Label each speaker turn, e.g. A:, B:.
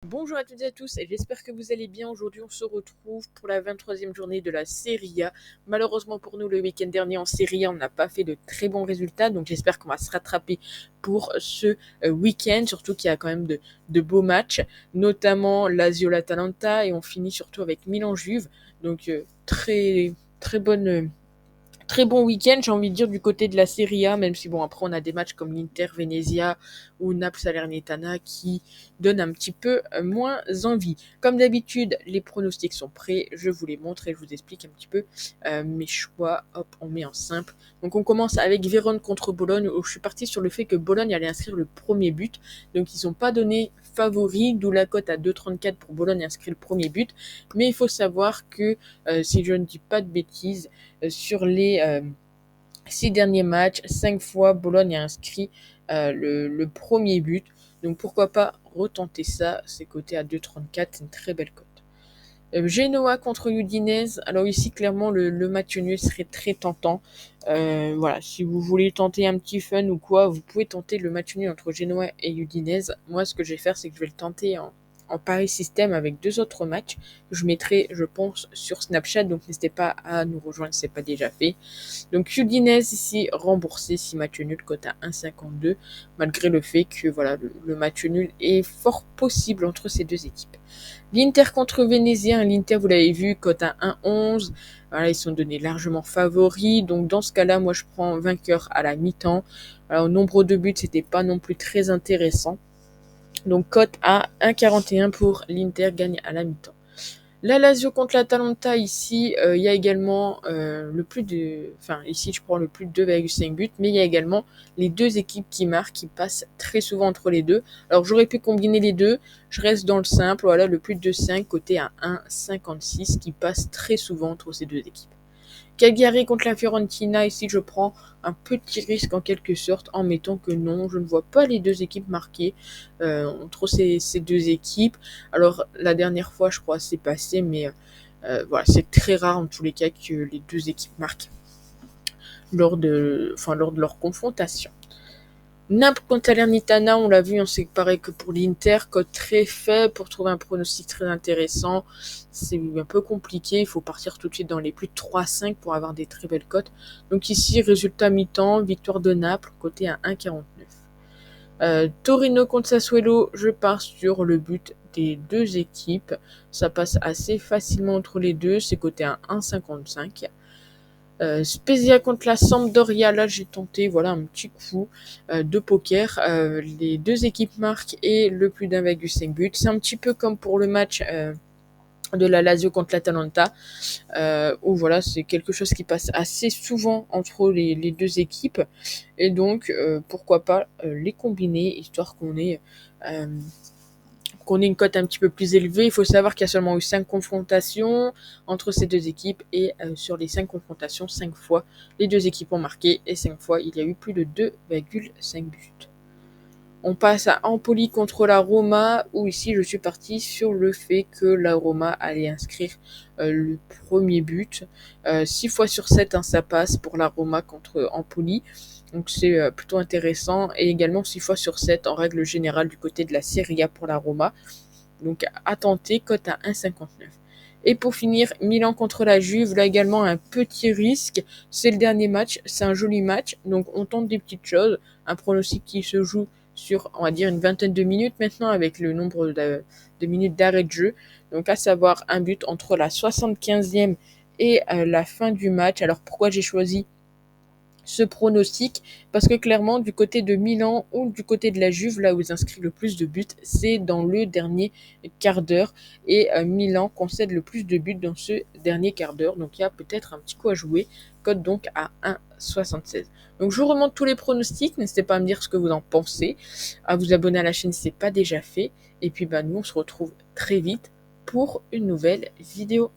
A: Bonjour à toutes et à tous et j'espère que vous allez bien. Aujourd'hui, on se retrouve pour la 23e journée de la Serie A. Malheureusement pour nous, le week-end dernier en Serie A, on n'a pas fait de très bons résultats. Donc j'espère qu'on va se rattraper pour ce week-end. Surtout qu'il y a quand même de beaux matchs, notamment Lazio-l'Atalanta. Et on finit surtout avec Milan-Juve. Donc très bon week-end, j'ai envie de dire, du côté de la Serie A, même si bon, après on a des matchs comme l'Inter Venezia ou Naples Salernitana qui donnent un petit peu moins envie. Comme d'habitude, les pronostics sont prêts, je vous les montre et je vous explique un petit peu mes choix. Hop, on met en simple. Donc on commence avec Vérone contre Bologne, où je suis parti sur le fait que Bologne allait inscrire le premier but. Donc ils n'ont pas donné favori, d'où la cote à 2,34 pour Bologne inscrire le premier but. Mais il faut savoir que, si je ne dis pas de bêtises, sur les 6 derniers matchs, 5 fois Bologne a inscrit le premier but. Donc pourquoi pas retenter ça. C'est coté à 2,34, c'est une très belle cote. Genoa contre Udinese. Alors ici, clairement, le match nul serait très tentant. Voilà, si vous voulez tenter un petit fun ou quoi, vous pouvez tenter le match nul entre Genoa et Udinese. Moi, ce que je vais faire, c'est que je vais le tenter en pari système avec deux autres matchs. Je mettrai, je pense, sur Snapchat. Donc n'hésitez pas à nous rejoindre si ce n'est pas déjà fait. Donc Udinese ici remboursé, 6 matchs nuls, cote à 1,52, malgré le fait que voilà, le match nul est fort possible entre ces deux équipes. L'Inter contre Venezia, l'Inter vous l'avez vu, cote à 1,11. Voilà, ils sont donnés largement favoris. Donc dans ce cas-là, moi je prends vainqueur à la mi-temps. Alors, au nombre de buts, c'était pas non plus très intéressant. Donc cote à 1,41 pour l'Inter gagne à la mi-temps. La Lazio contre l'Atalanta, ici, il y a également le plus de... Enfin, ici, je prends le plus de 2,5 buts, mais il y a également les deux équipes qui marquent, qui passent très souvent entre les deux. Alors, j'aurais pu combiner les deux. Je reste dans le simple. Voilà, le plus de 5 côté à 1,56 qui passe très souvent entre ces deux équipes. Cagliari contre la Fiorentina, ici je prends un petit risque en quelque sorte en mettant que non, je ne vois pas les deux équipes marquées entre ces deux équipes. Alors la dernière fois je crois c'est passé, mais voilà, c'est très rare en tous les cas que les deux équipes marquent lors de leur confrontation. Naples contre Salernitana, on l'a vu, on sait pareil que pour l'Inter, cote très faible pour trouver un pronostic très intéressant. C'est un peu compliqué, il faut partir tout de suite dans les plus de 3,5 pour avoir des très belles cotes. Donc ici, résultat mi-temps, victoire de Naples, coté à 1,49. Torino contre Sassuolo, je pars sur le but des deux équipes. Ça passe assez facilement entre les deux, c'est coté à 1,55. Spezia contre la Sampdoria, là j'ai tenté voilà un petit coup de poker. Les deux équipes marquent et le plus d'1,5 but. C'est un petit peu comme pour le match de la Lazio contre l'Atalanta, où voilà c'est quelque chose qui passe assez souvent entre les deux équipes. Et donc pourquoi pas les combiner, histoire qu'on ait une cote un petit peu plus élevée. Il faut savoir qu'il y a seulement eu 5 confrontations entre ces deux équipes et sur les 5 confrontations, 5 fois les deux équipes ont marqué et 5 fois il y a eu plus de 2,5 buts. On passe à Empoli contre la Roma, où ici je suis parti sur le fait que la Roma allait inscrire le premier but. 6 fois sur 7, hein, ça passe pour la Roma contre Empoli. Donc c'est plutôt intéressant. Et également 6 fois sur 7 en règle générale du côté de la Serie A pour la Roma. Donc à tenter, cote à 1,59. Et pour finir, Milan contre la Juve, là également un petit risque. C'est le dernier match, c'est un joli match. Donc on tente des petites choses. Un pronostic qui se joue sur, on va dire, une vingtaine de minutes maintenant avec le nombre de minutes d'arrêt de jeu. Donc à savoir un but entre la 75e et la fin du match. Alors pourquoi j'ai choisi ce pronostic? Parce que clairement du côté de Milan ou du côté de la Juve, là où ils inscrivent le plus de buts, c'est dans le dernier quart d'heure et Milan concède le plus de buts dans ce dernier quart d'heure, donc il y a peut-être un petit coup à jouer. Cote donc à 1,76. Donc je vous remonte tous les pronostics, n'hésitez pas à me dire ce que vous en pensez, à vous abonner à la chaîne si ce n'est pas déjà fait, et puis nous on se retrouve très vite pour une nouvelle vidéo.